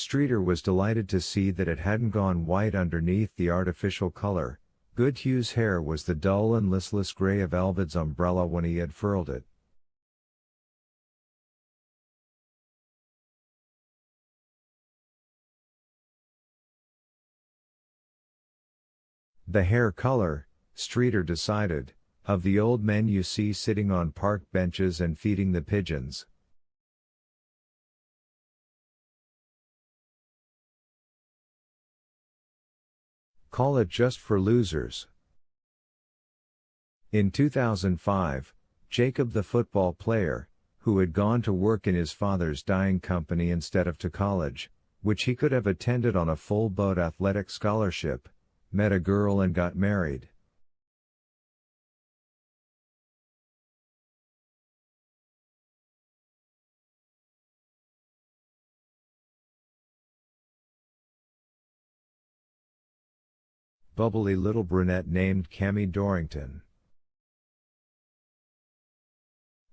Streeter was delighted to see that it hadn't gone white underneath the artificial color. Goodhue's hair was the dull and listless gray of Elvid's umbrella when he had furled it. The hair color, Streeter decided, of the old men you see sitting on park benches and feeding the pigeons. Call it just for losers. In 2005, Jacob the football player, who had gone to work in his father's dyeing company instead of to college, which he could have attended on a full-boat athletic scholarship, met a girl and got married. Bubbly little brunette named Cammie Dorrington.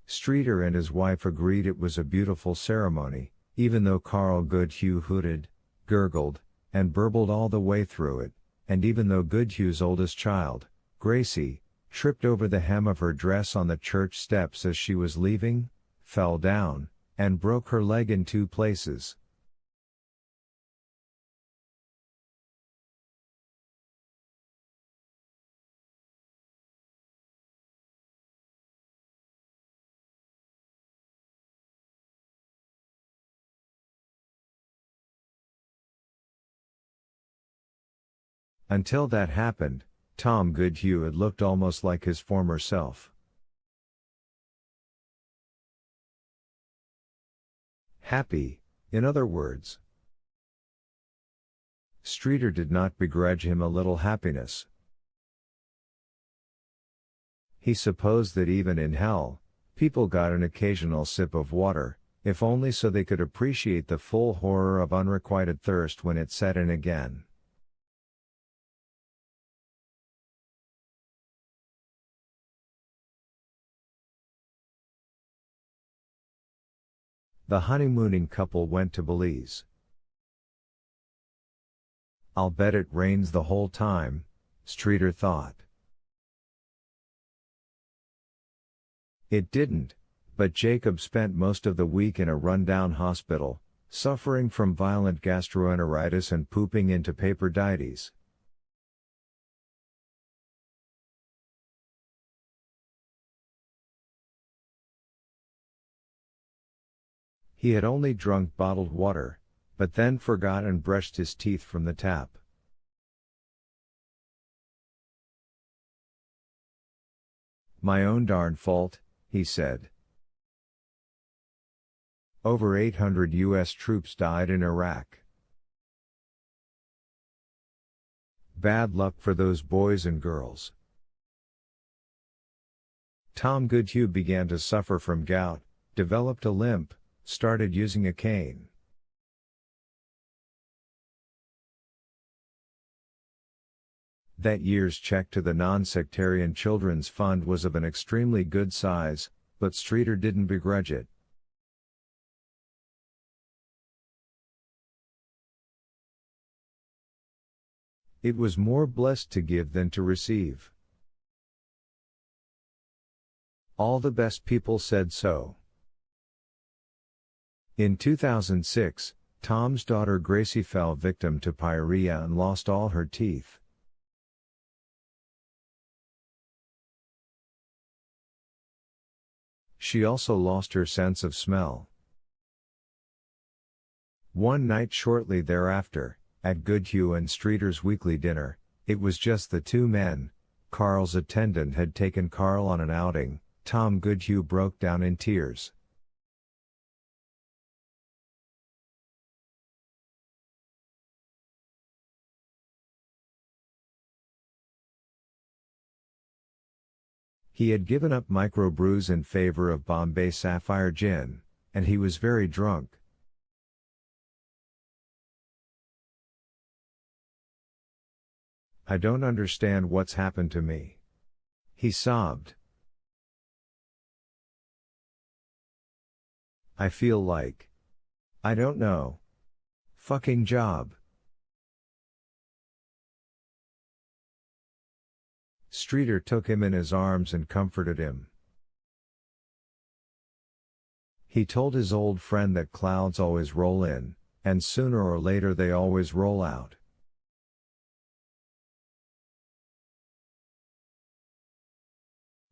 Streeter and his wife agreed it was a beautiful ceremony, even though Carl Goodhue hooted, gurgled, and burbled all the way through it, and even though Goodhue's oldest child, Gracie, tripped over the hem of her dress on the church steps as she was leaving, fell down, and broke her leg in 2 places. Until that happened, Tom Goodhue had looked almost like his former self. Happy, in other words. Streeter did not begrudge him a little happiness. He supposed that even in hell, people got an occasional sip of water, if only so they could appreciate the full horror of unrequited thirst when it set in again. The honeymooning couple went to Belize. I'll bet it rains the whole time, Streeter thought. It didn't, but Jacob spent most of the week in a rundown hospital, suffering from violent gastroenteritis and pooping into paper diaties. He had only drunk bottled water, but then forgot and brushed his teeth from the tap. My own darn fault, he said. Over 800 U.S. troops died in Iraq. Bad luck for those boys and girls. Tom Goodhue began to suffer from gout, developed a limp, started using a cane. That year's check to the Non-Sectarian Children's Fund was of an extremely good size, but Streeter didn't begrudge it. It was more blessed to give than to receive. All the best people said so. In 2006, Tom's daughter Gracie fell victim to pyorrhea and lost all her teeth. She also lost her sense of smell. One night shortly thereafter, at Goodhue and Streeter's weekly dinner, it was just the 2 men. Carl's attendant had taken Carl on an outing. Tom Goodhue broke down in tears. He had given up microbrews in favor of Bombay Sapphire Gin, and he was very drunk. I don't understand what's happened to me. He sobbed. I feel like. I don't know. fucking job. Streeter took him in his arms and comforted him. He told his old friend that clouds always roll in, and sooner or later they always roll out.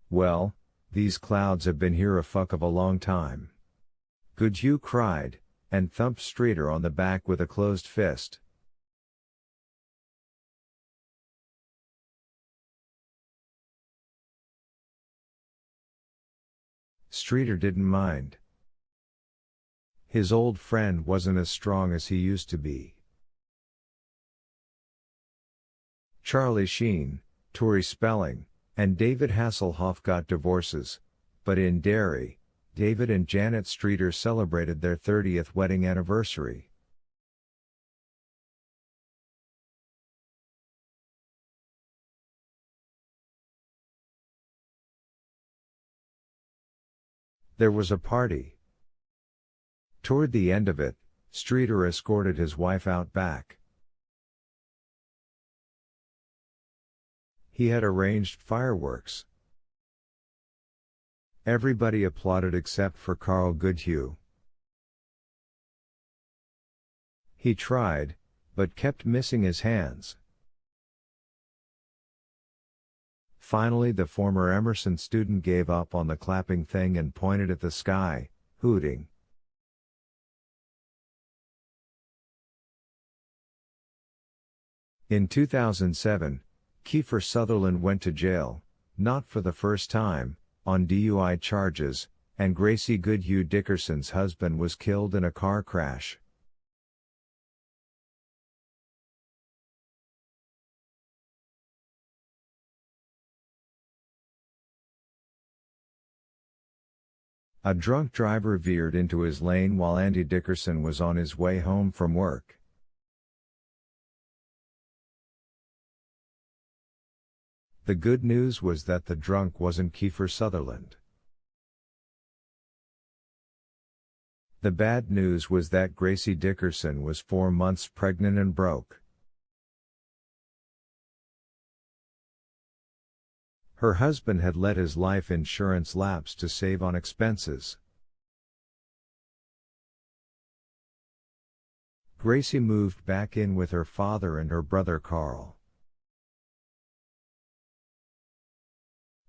Well, these clouds have been here a fuck of a long time. Goodhue cried, and thumped Streeter on the back with a closed fist. Streeter didn't mind. His old friend wasn't as strong as he used to be. Charlie Sheen, Tori Spelling, and David Hasselhoff got divorces, but in Derry, David and Janet Streeter celebrated their 30th wedding anniversary. There was a party. Toward the end of it, Streeter escorted his wife out back. He had arranged fireworks. Everybody applauded except for Carl Goodhue. He tried, but kept missing his hands. Finally, the former Emerson student gave up on the clapping thing and pointed at the sky, hooting. In 2007, Kiefer Sutherland went to jail, not for the first time, on DUI charges, and Gracie Goodhue Dickerson's husband was killed in a car crash. A drunk driver veered into his lane while Andy Dickerson was on his way home from work. The good news was that the drunk wasn't Kiefer Sutherland. The bad news was that Gracie Dickerson was 4 months pregnant and broke. Her husband had let his life insurance lapse to save on expenses. Gracie moved back in with her father and her brother Carl.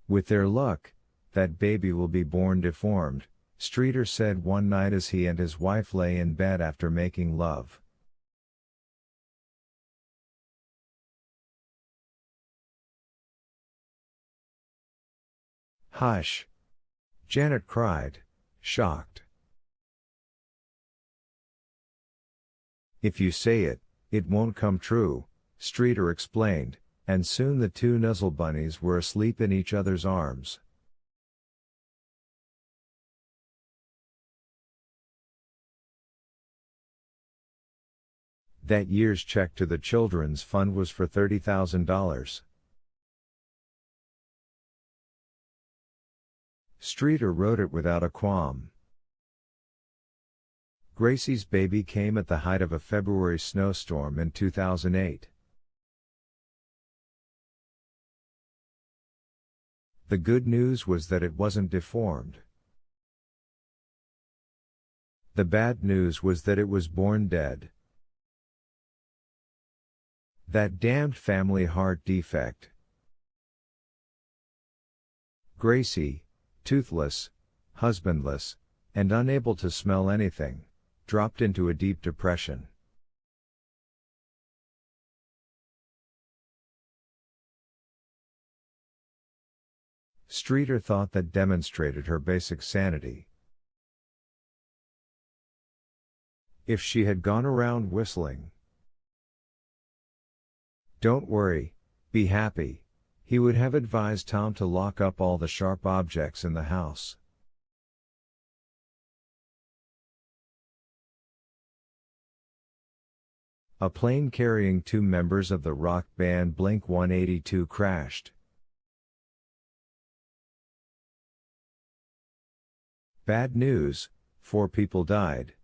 With their luck, that baby will be born deformed, Streeter said one night as he and his wife lay in bed after making love. Hush! Janet cried, shocked. If you say it, it won't come true, Streeter explained, and soon the two nuzzle bunnies were asleep in each other's arms. That year's check to the Children's Fund was for $30,000. Streeter wrote it without a qualm. Gracie's baby came at the height of a February snowstorm in 2008. The good news was that it wasn't deformed. The bad news was that it was born dead. That damned family heart defect. Gracie, toothless, husbandless, and unable to smell anything, dropped into a deep depression. Streeter thought that demonstrated her basic sanity. If she had gone around whistling, "Don't worry, be happy," he would have advised Tom to lock up all the sharp objects in the house. A plane carrying 2 members of the rock band Blink-182 crashed. Bad news, 4 people died.